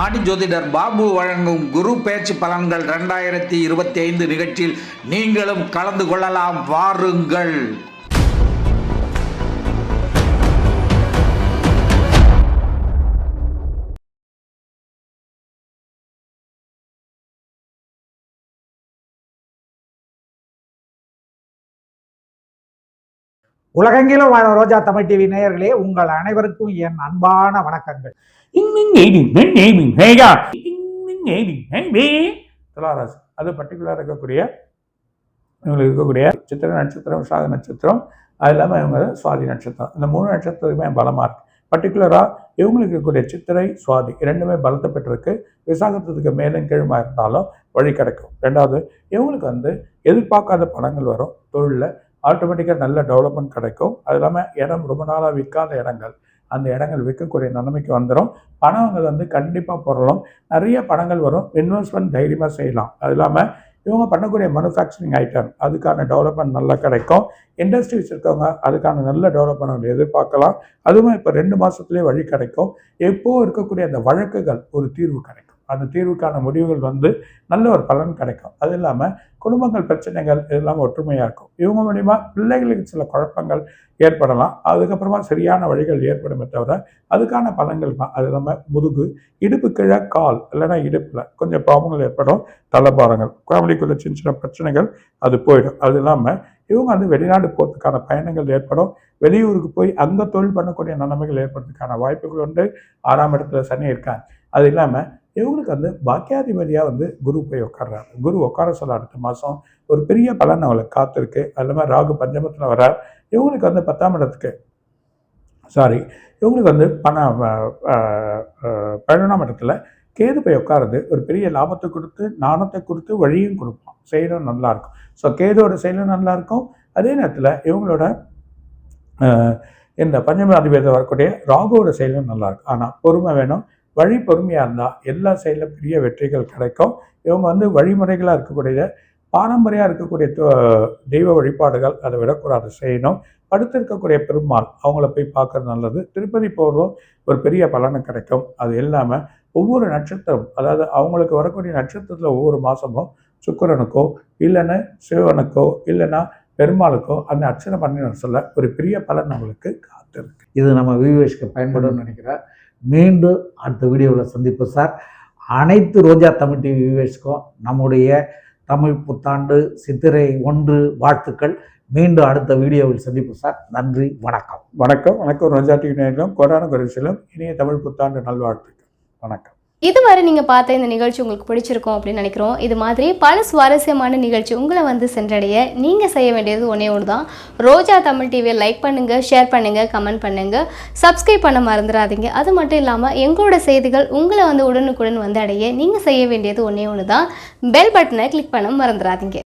நாடி ஜோதிடர் பாபு வழங்கும் குரு பேச்சு பலன்கள் 2025 நிகழ்ச்சியில் நீங்களும் கலந்து கொள்ளலாம். வாருங்கள். உலகெங்கிலும் வாழும் ரோஜா தமிழ் டிவி நேயர்களே, உங்கள் அனைவருக்கும் என் அன்பான வணக்கங்கள். துளாராசி அது பர்டிகுலராக இருக்கக்கூடிய இவங்களுக்கு இருக்கக்கூடிய சித்திரை நட்சத்திரம், விசாக நட்சத்திரம், அது இல்லாமல் இவங்க சுவாதி நட்சத்திரம், இந்த 3 நட்சத்திரத்துக்குமே பலமாக இருக்குது. பர்டிகுலராக இவங்களுக்கு இருக்கக்கூடிய சித்திரை, சுவாதி இரண்டுமே பலத்தை பெற்றிருக்கு. விசாகத்துக்கு மேலும் கீழுமா இருந்தாலும் வழி கிடைக்கும். ரெண்டாவது, இவங்களுக்கு எதிர்பார்க்காத பணங்கள் வரும். தொழிலில் ஆட்டோமேட்டிக்காக நல்ல டெவலப்மெண்ட் கிடைக்கும். அது இல்லாமல் இடம் ரொம்ப நாளாக விற்காத இடங்கள், அந்த இடங்கள் விற்கக்கூடிய நிலைமைக்கு வந்துடும். பணங்கள் கண்டிப்பாக பொருளும், நிறைய பணங்கள் வரும். இன்வெஸ்ட்மெண்ட் தைரியமாக செய்யலாம். அது இல்லாமல் இவங்க பண்ணக்கூடிய மேனுஃபேக்சரிங் ஐட்டம் அதுக்கான டெவலப்மெண்ட் நல்லா கிடைக்கும். இண்டஸ்ட்ரி வச்சுருக்கவங்க அதுக்கான நல்ல டெவலப்மெண்ட் எதிர்பார்க்கலாம். அதுவும் இப்போ 2 மாதத்துலேயே வழி கிடைக்கும். எப்போது இருக்கக்கூடிய அந்த வழக்குகள் ஒரு தீர்வு கிடைக்கும். அந்த தீர்வுக்கான முடிவுகள் நல்ல ஒரு பலன் கிடைக்கும். அது இல்லாமல் குடும்பங்கள் பிரச்சனைகள் இதெல்லாம் ஒற்றுமையாக இருக்கும். இவங்க மூலிமா பிள்ளைகளுக்கு சில குழப்பங்கள் ஏற்படலாம். அதுக்கப்புறமா சரியான வழிகள் ஏற்படுமே தவிர அதுக்கான பலன்கள் தான். அது இல்லாமல் முதுகு, இடுப்பு கீழே, கால் இல்லைன்னா இடுப்பில் கொஞ்சம் ப்ராப்ளங்கள் ஏற்படும். தலைபாரங்கள், ஃபேமிலிக்குள்ள சின்ன சின்ன பிரச்சனைகள் அது போயிடும். அது இல்லாமல் இவங்க வெளிநாடு போகிறதுக்கான பயணங்கள் ஏற்படும். வெளியூருக்கு போய் அங்கே தொழில் பண்ணக்கூடிய நிலைமைகள் ஏற்படுறதுக்கான வாய்ப்புகள் உண்டு. 6ஆம் இடத்துல சனி இருக்காங்க. அது இல்லாமல் இவங்களுக்கு பாக்கியாதிபதியாக குரு போய் உட்கார்றாரு. குரு உட்கார சொல்ல அடுத்த மாதம் ஒரு பெரிய பலன் அவங்களுக்கு காத்திருக்கு. அது இல்லாமல் ராகு பஞ்சமத்தில் வர்றார். இவங்களுக்கு 10ஆம் இடத்துக்கு இவங்களுக்கு 11ஆம் இடத்துல கேது போய் உட்காருது. ஒரு பெரிய லாபத்தை கொடுத்து, நாணத்தை கொடுத்து, வழியும் கொடுப்போம். செயலும் நல்லாயிருக்கும். ஸோ கேதோட செயலும் நல்லாயிருக்கும். அதே நேரத்தில் இவங்களோட இந்த பஞ்சமாதிபதியில் வரக்கூடிய ராகுவோட செயலும் நல்லாயிருக்கும். ஆனால் பொறுமை வேணும். வழி பொறுமையாக இருந்தால் எல்லா செயலில் பெரிய வெற்றிகள் கிடைக்கும். இவங்க வழிமுறைகளாக இருக்கக்கூடிய பாரம்பரியாக இருக்கக்கூடிய தெய்வ வழிபாடுகள் அதை விடக்கூடாது, செய்யணும். படுத்திருக்கக்கூடிய பெருமாள் அவங்கள போய் பார்க்கறது நல்லது. திருப்பதி போகிறதும் ஒரு பெரிய பலனை கிடைக்கும். அது இல்லாமல் ஒவ்வொரு நட்சத்திரம், அதாவது அவங்களுக்கு வரக்கூடிய நட்சத்திரத்தில் ஒவ்வொரு மாதமும் சுக்கிரனுக்கோ இல்லைன்னா சிவனுக்கோ இல்லைன்னா பெருமாளுக்கோ அந்த அர்ச்சனை பண்ணி சொல்ல ஒரு பெரிய பலன் நம்மளுக்கு காத்திருக்கு. இது நம்ம வியூவர்ஸ்க்கு பயன்படும் நினைக்கிறேன். மீண்டும் அடுத்த வீடியோவில் சந்திப்போம் சார். அனைத்து ரோஜா தமிழ் டிவி வியூவர்ஸ்க்கும் நம்முடைய தமிழ் புத்தாண்டு சித்திரை 1 வாழ்த்துக்கள். மீண்டும் அடுத்த வீடியோவில் சந்திப்போம் சார். நன்றி, வணக்கம். வணக்கம் ரோஜா டிவி நேயர்களும் கோடான குருசிலும் இனிய தமிழ் புத்தாண்டு நல்வாழ்த்துக்கள். வணக்கம். இதுவரை நீங்கள் பார்த்த இந்த நிகழ்ச்சி உங்களுக்கு பிடிச்சிருக்கும் அப்படின்னு நினைக்கிறோம். இது மாதிரி பல சுவாரஸ்யமான நிகழ்ச்சி உங்களை சென்றடைய நீங்கள் செய்ய வேண்டியது ஒன்றே ஒன்று தான். ரோஜா தமிழ் டிவியை லைக் பண்ணுங்கள், ஷேர் பண்ணுங்கள், கமெண்ட் பண்ணுங்கள், சப்ஸ்கிரைப் பண்ண மறந்துடாதீங்க. அது மட்டும் இல்லாமல் எங்களோட செய்திகள் உங்களை உடனுக்குடன் அடைய நீங்கள் செய்ய வேண்டியது ஒன்றே ஒன்று தான். பெல் பட்டனை கிளிக் பண்ண மறந்துடாதீங்க.